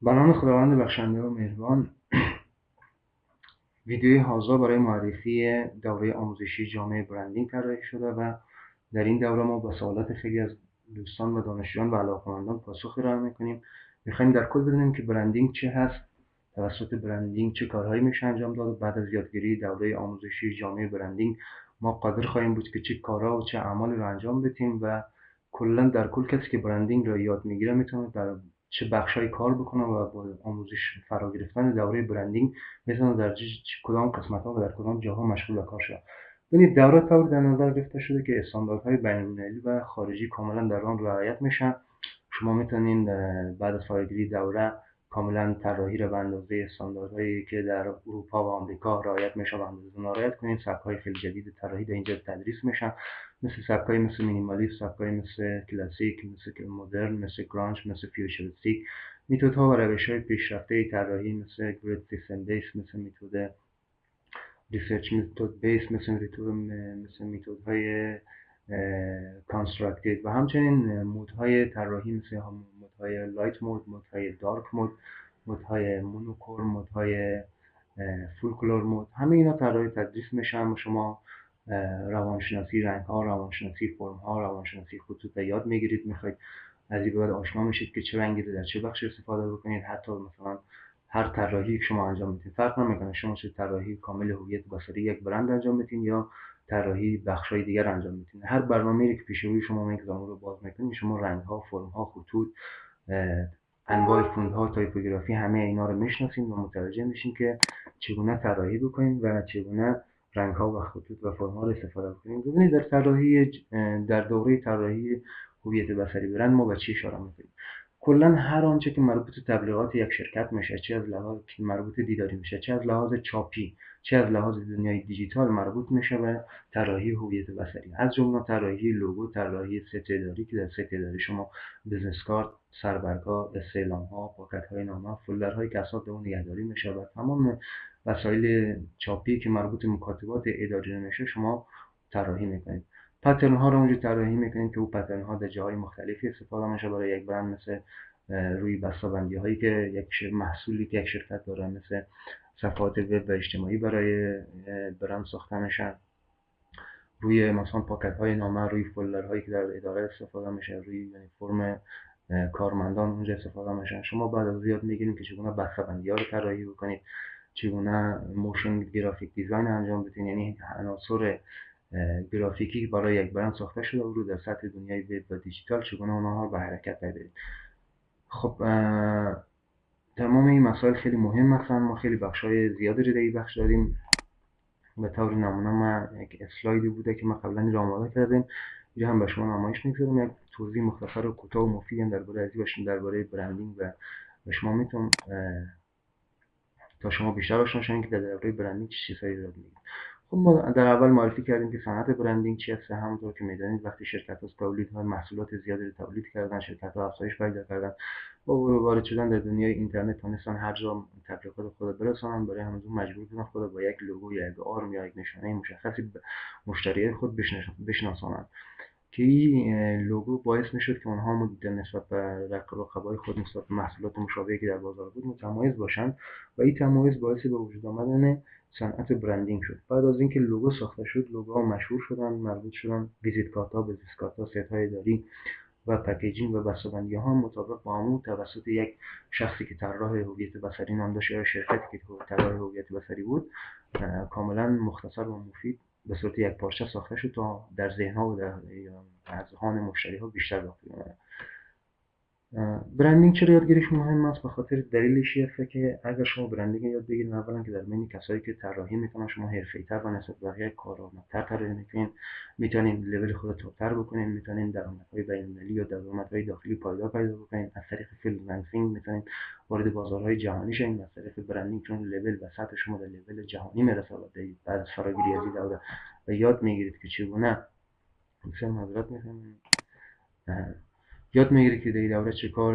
به نام خداوند بخشنده و مهربان. ویدیوی حاضر برای معرفی دوره آموزشی جامعه برندینگ طراحی شده و در این دوره ما به سوالات خیلی از دوستان و دانشجویان و علاقه‌مندان پاسخ ارائه می‌کنیم. می‌خوایم در کل بدونیم که برندینگ چه هست، توسط برندینگ چه کارهایی میشه انجام داد و بعد از یادگیری دوره آموزشی جامعه برندینگ ما قادر خواهیم بود که چه کارها و چه اعمالی رو انجام بدیم و کلا در کل کسی که برندینگ رو یاد میگیره میتونه در چه بخشای کار بکنه و با آموزش فرا گرفتن دوره برندینگ میتونه در کدام قسمت‌ها و در کدام جاها مشغول به کار شود. ببینید دوره طور در نظر گرفته شده که استانداردهای بین‌المللی و خارجی کاملا در آن رعایت میشن. شما میتونین بعد از فراگیری دوره کاملا طراحی را به اندازه استانداردهایی که در اروپا و آمریکا رعایت میشه به اندازه رعایت کنین. سبک‌های خیلی جدید طراحی در اینجا تدریس میشن، مثل سبک‌های مثل مینیمالیسم، سبک‌های مثل کلاسیک، مثل مدرن، مثل گرانج، مثل فیوچریستیک. متدها و روش‌های پیشرفته طراحی مثل گرید سیستم بیس، مثل متد ریسرچ متد بیس، مثل متدهای کانستراکتیو و همچنین مودهای طراحی مثل مودهای لایت مود، مودهای دارک مود، مودهای مونوکور، مودهای فول کلور مود. همه اینا طراحی تدریس میشن و شما روانشناسی رنگ ها، روانشناسی فرم ها، روانشناسی خطوط یاد میگیرید. میخواید از این به بعد آشنا میشید که چه رنگی رو در چه بخش استفاده بکنید. حتی مثلا هر طراحی که شما انجام میدین فرق نمیکنه شما چه طراحی کامل هویت بصری یک برند انجام میدین یا طراحی بخشای دیگر انجام میدین. هر برنامه‌ای که پیش روی شما میگذاره رو باز میکنید، شما رنگ ها، فرم ها، خطوط، انواع فوندها، تایپوگرافی، همه اینا رو میشناسین و متوجه میشین که چگونه طراحی بکنین و چگونه رنگ ها و خطوط و فرم ها رو استفاده بکنین. ببینید در طراحی در دوره طراحی هویت بصری برند ما به چی اشاره میکنیم؟ کلا هر آنچه که مربوط به تبلیغات یک شرکت میشه، چه از لحاظ مربوط دیداری میشه، چه از لحاظ چاپی، چه از لحاظ دنیای دیجیتال، مربوط میشه به طراحی هویت بصری. از جمله طراحی لوگو، طراحی ست اداری که در ست اداری شما بزنس کارت، سربرگ‌ها، استعلام‌ها، پاکت‌های نامه، فولدرهایی که اسناد اون نگهداری میشه و تمام وسایل چاپی که مربوط به مکاتبات اداری میشه شما طراحی میکنید. پترن ها رو اونجا طراحی میکنید که اون پترن ها در جاهای مختلفی استفاده میشه برای یک برند، مثل روی بسته‌بندی هایی که یک محصولی که یک شرکت داره، مثل صفحات وب و اجتماعی برای برند ساخته میشن، روی مثلا پاکت های نامه، روی فولدر هایی که در اداره استفاده میشه، روی یونیفرم کارمندان اونجا استفاده میشن. شما بعد از یاد میگیرید که چگونه بسته‌بندی ها رو طراحی بکنید، چگونه موشن گرافیک دیزاین انجام بدین، یعنی عناصر گرافیکی برای یک برند ساخته شده و رو در سطح دنیای وب و دیجیتال چگونه اونها رو به حرکت درآورید. خب تمام این مسائل خیلی مهم هستن. ما خیلی بخشای زیادی رو در این بخش داریم. به طور نمونه من یک اسلایدی بوده که ما قبلا این رو آماده کردیم، اینجا هم به شما نمایش میگذارم. یک توضیح مختصر و کوتاه و مفیدی درباره ازی درباره برندینگ و به شما میتونم تا شما بیشتر آشنا شوید که در دوره برندینگ چه چیزهایی رو میگیم. خب ما در اول معرفی کردیم که صنعت برندینگ چی است. همونطور که میدانید وقتی شرکت‌ها تولیدها محصولات زیادی رو تولید کردن، شرکت‌ها افزایش پیدا کردن، با وارد شدن در دنیای اینترنت تونستن هر جا تبلیغات خود برسانن. برای همون مجبور بودن خود با یک لوگو یا یک آرم یا یک نشانه مشخصی به مشتریای خود بشناسانند که این لوگو باعث میشد که اونها نسبت به رقبای خود، نسبت به محصولات مشابهی که در بازار بود متمایز باشند و این تمایز باعث به وجود آمدن صنعت برندینگ شد. بعد از اینکه لوگو ساخته شد، لوگوها مشهور شدن، مربوط شدن ویزیت کارت ها، بزنس کارت ها، ست های اداری و پکیجینگ و بسته‌بندی ها مطابق با همون توسط یک شخصی که طراح هویت بصری نام داشت یا شرکتی که طراح هویت بصری بود کاملا مختصر و مفید به صورت یک پارچه ساخته شد تا در ذهن‌ها و در اذهان مشتری‌ها بیشتر داخل. برندینگ چرا یادگیریش مهم است؟ به خاطر دلیلش هست که اگر شما برندینگ یاد بگیرید، اولا که در بین کسایی که طراحی میکنن شما حرفه‌ای‌تر و نسبت به بقیه کارآمدتر طراحی میکنین، میتونین لول خودتون تر بکنین، میتونین درآمدهای بین‌المللی یا درآمدهای داخلی پایدار پیدا بکنین. از طریق فریلنسینگ میتونین وارد بازارهای جهانی شین. از طریق برندینگ چون لول و سطح شما به لول جهانی میرسه و بعد از فراگیری از این دوره و یاد میگیرید که چگونه مثلا معذرت میخوام یاد میگیرید که در این دوره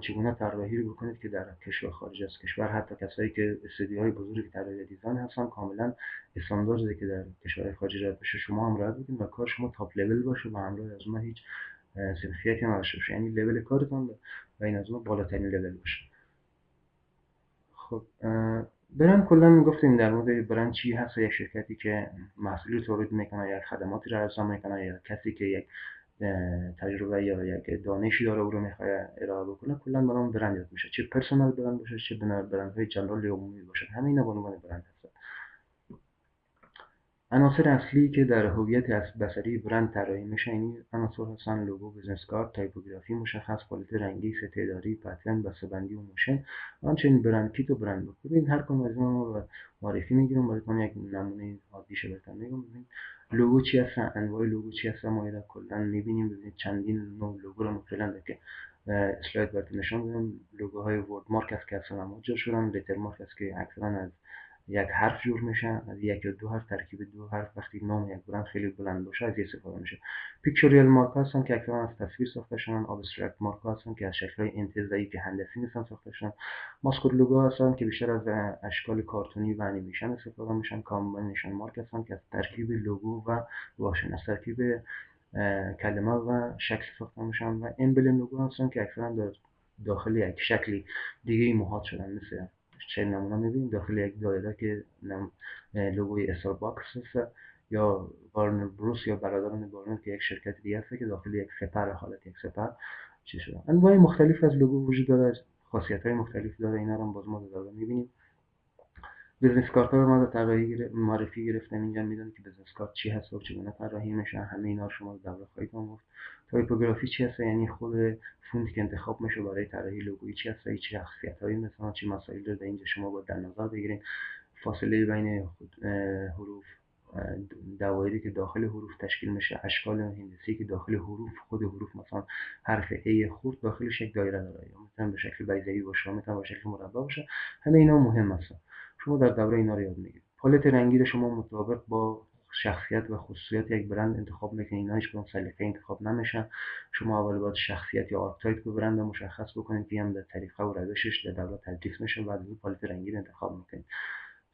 چگونه طراحی رو بکنید که در کشور خارج از کشور، حتی کسایی که استودیوهای بزرگی طراحی دیزاین هستن، کاملا استانداردی که در کشورهای خارجی رعایت بشه شما هم رعایت بکنید و کار شما تاپ لول باشه و همراه از اون هیچ سنخیتی نداشته باشه، یعنی لول کارتون و این از اون بالاترین لول باشه. خب برند کلا میگفتیم در مورد برند چی هست. یک شرکتی که محصولی تولید میکنه، یک خدماتی را ارائه میکنه، یا کسی که یک تجربه یا یک دانشی داره او رو میخواد ارائه بکنه، کلا به نام برند یاد میشه. چه پرسونال برند باشه، چه برندهای جنرال یا عمومی باشه، همه اینا به عنوان برند هست. عناصر اصلی که در هویت بصری برند طراحی میشه این عناصر هستن: لوگو، بزنس کارت، تایپوگرافی مشخص، پالیت رنگی، سته‌داری، پترن، بسته‌بندی و موشن، و همچنین برند کیت و برند بوک. ببین هر کدوم از اینا رو معرفی میگیرم براتون. یک نمونه عادیشه بهتون میگم. ببین لوگو چی هستن، انواع لوگو چی هستن، ما اینا کلا میبینیم. ببینید چندین نوع لوگو رو فعلا که اسلاید براتون نشون میدم. لوگوهای ورد مارک است که اصلا موجود شدن، لتر مارک است که اکثرا از یک حرف جور میشن، از یک یا دو حرف، ترکیب دو حرف. وقتی نام یک برند خیلی بلند باشه از این استفاده میشه. پیکچوریال مارک هستن که اکثرا از تصویر ساخته شدن. ابسترکت مارک هستن که از شکل‌های انتزاعی که هندسی نیستن ساخته شدن. ماسکت لوگو هستن که بیشتر از اشکال کارتونی و انیمیشن استفاده میشن. کامبینیشن مارک هستن که از ترکیب لوگو و واژه، از ترکیب کلمه و شکل ساخته میشن. و امبلم لوگو هستن که اکثرا در داخل یک شکلی دیگه محاط شدن. مثل چه نمونه می‌بینیم داخل یک دایره که لوگوی استارباکس هست، یا وارنر بروس یا برادران وارنر که یک شرکت دیگه هست که داخل یک سپر، حالت یک سپر چی شده. انواع مختلف از لوگو وجود داره، خاصیت‌های مختلف داره. اینا رو هم باز ما در می‌بینیم. بزنس کارت رو ما طراحی معرفی گرفتیم. اینجا میدونید که بزنس کارت چی هست و چگونه طراحی میشه. همه اینا رو شما در خواهید آموخت. تایپوگرافی چی هست، یعنی خود فونت که انتخاب میشه برای طراحی لوگویی چی هست، چه شخصیتایی مثلا چه مسائل رو در اینجا شما باید در نظر بگیرید. فاصله بین حروف، دوایری که داخل حروف تشکیل میشه، اشکال هندسی که داخل حروف، خود حروف مثلا حرف ای خورد داخلش یک دایره داره، یا مثلا به شکل بیضه‌ای باشه، مثلا به شکل مربع باشه. همه اینا مهم هستن. شما در دوره اینا رو یاد میگیرید. پالت رنگی رو شما مطابق با شخصیت و خصوصیات یک برند انتخاب میکنید. اینا هیچ کدوم سلیقه انتخاب نمیشن. شما اول باید شخصیت یا آرکتایپ برند رو مشخص بکنید که هم در طریقه و روشش در دوره تدریس میشه. بعد از پالت رنگی رو انتخاب میکنید.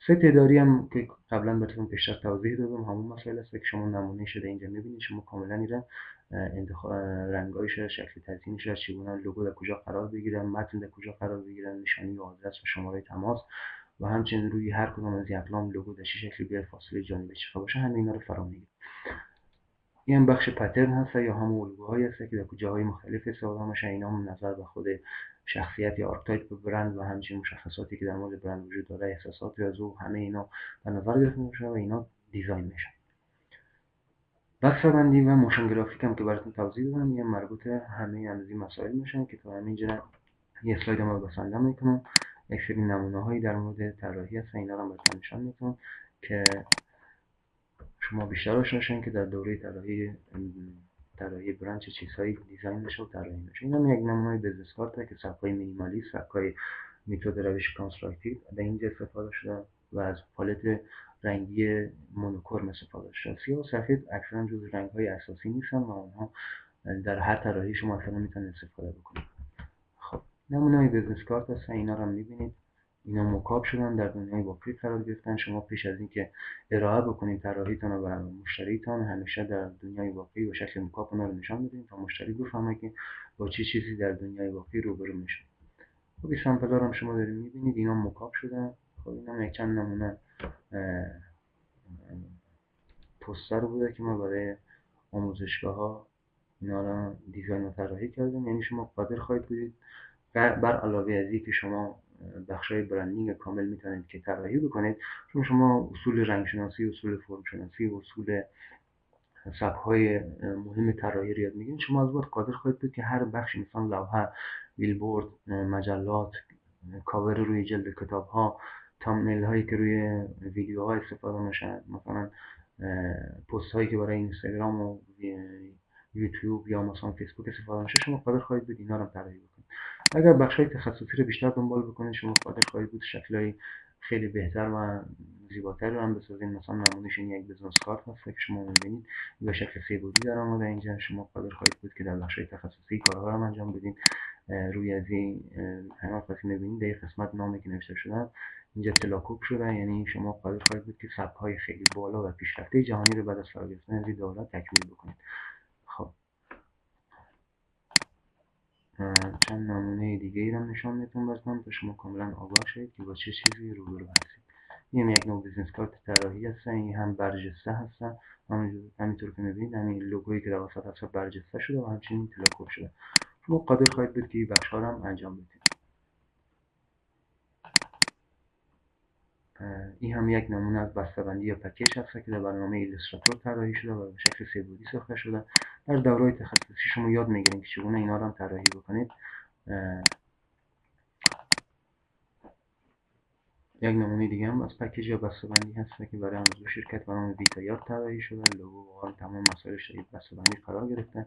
سته‌داری هم که قبلا بهتون بیشتر توضیح دادم، همون مسائل است که شما نمونه شده اینجا میبینید. شما کاملا ایران انتخاب رنگایش، شکل تزیینش، چگونه لوگو در کجا قرار بگیرن، متن در کجا قرار بگیرن، نشانی و آدرس و شماره تماس، و همچنین روی هر کدوم از این اقلام لوگو در چه شکلی بیاد، فاصله جانبی چقدر باشه، همه اینا رو فرا میگیره. این بخش پترن هست یا همون الگوهایی هست که در جاهای مختلف استفاده میشه. اینا هم نظر به خود شخصیت یا آرکتایپ برند و همچنین مشخصاتی که در مورد برند وجود داره، احساساتی از او، همه اینا در نظر گرفته میشه و اینا دیزاین میشه. بسته‌بندی و موشن گرافیک هم که براتون توضیح دادم، یه مربوط همه این مسائل میشن که تا همینجا یه اسلاید ما بسنده میکنم. یک سری نمونه‌هایی در مورد طراحی هست، اینا رو براتون نشون میدم که شما بیشتر آشنا شین که در دوره طراحی برند چه چیزهایی دیزاین میشه و طراحی میشه. این هم یک نمونه بزنس کارت که سبکای مینیمالیست، سبکای متد روش کانستراکتیو در اینجا استفاده شده و از پالت رنگی مونوکروم استفاده شده. سیاه و سفید اکثرا جز رنگ‌های اساسی نیستن و اونها در هر طراحی شما اصلا میتونید استفاده بکنید. خب نمونه بزنس کارت هستن، اینا رو هم میبینید. اینا مکاب شدن، در دنیای واقعی قرار گرفتن. شما پیش از اینکه ارائه بکنید طراحیتون رو به مشتریتون، همیشه در دنیای واقعی به شکل مکاب اونا رو نشون بدید تا مشتری بفهمه که با چه چیزی در دنیای واقعی روبرو میشه. خب این سامپل هم شما دارید میبینید، اینا مکاب شدن. خب اینا یک چند نمونه پوستر بوده که ما برای آموزشگاه ها اینا رو دیزاین و طراحی کردیم. یعنی شما قادر خواهید بودید بر علاوه از اینکه شما بخشای برندینگ کامل میتونید که طراحی بکنید، چون شما اصول رنگ شناسی، اصول فرم شناسی، اصول سبک‌های مهم طراحی رو یاد میگیرید، شما از بعد قادر خواهید بود که هر بخش، مثلا لوحه، بیلبورد، مجلات، کاور روی جلد کتاب‌ها، تامنیل هایی که روی ویدیوها استفاده میشن، مثلا پست هایی که برای اینستاگرام و یوتیوب یا مثلا فیسبوک استفاده میشه، شما قادر خواهید بود اینا رو طراحی بکنید. اگر بخش‌های تخصصی رو بیشتر دنبال بکنید، شما قادر خواهید بود شکل‌های خیلی بهتر و زیباتر رو هم بسازید. مثلا نمونهش این یک بزنس کارت هست که شما می‌بینید به شکل سه‌بعدی در آمده. اینجا شما قادر خواهید بود که در بخش‌های تخصصی کارها رو انجام بدید. روی از این همه قسمت می‌بینید در قسمت نامی که نوشته شده اینجا تلاکوب شده، یعنی شما قادر خواهید بود که سبک‌های خیلی بالا و پیشرفته جهانی رو بعد از فرا گرفتن از این دولت تکمیل بکنید. خب چند نمونه دیگه ای رو نشون میتونم بزنم تا شما کاملا آگاه شید که با چه چیزی روبرو هستید. این یک نوع بیزنس کارت طراحی هستن، این هم برجسته هستن، همینطور که میبینید همین لوگویی که در وسط هست برجسته شده و همچنین تلکوب شده. شما قادر خواهید بود که این بخش ها رو هم انجام بدید. این هم یک نمونه از بسته‌بندی یا پکیج هست که در برنامه ایلوستراتور طراحی شده و به شکل سه‌بعدی ساخته شده. در دوره‌های تخصصی شما یاد میگیرید که چگونه اینا رو هم طراحی بکنید. یک نمونه دیگه هم از پکیج یا بسته‌بندی هست که برای همزه شرکت به نام ویتایات طراحی شده. لوگو و تمام مسائلش در بسته‌بندی قرار گرفته.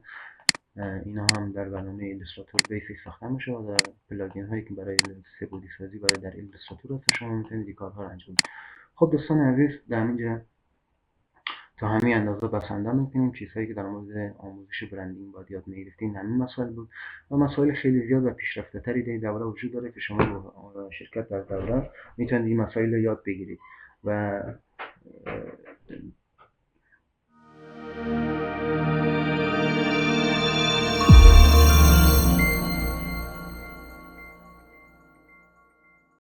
اینا هم در برنامه ایلوستراتور بیسیک ساخته میشه و در پلاگین هایی که برای سه‌بعدی سازی برای در ایلوستراتور هست شما میتونید این کارها رو انجام بدید. خب دوستان عزیز، در اینجا تا همین اندازه بسنده میکنیم. چیزهایی که در مورد آموزش برندینگ باید یاد میگرفتیم همین مسائل بود و مسائل خیلی زیاد و پیشرفته تری در دوره وجود داره که شما با شرکت در دوره میتونید این مسائل رو یاد بگیرید و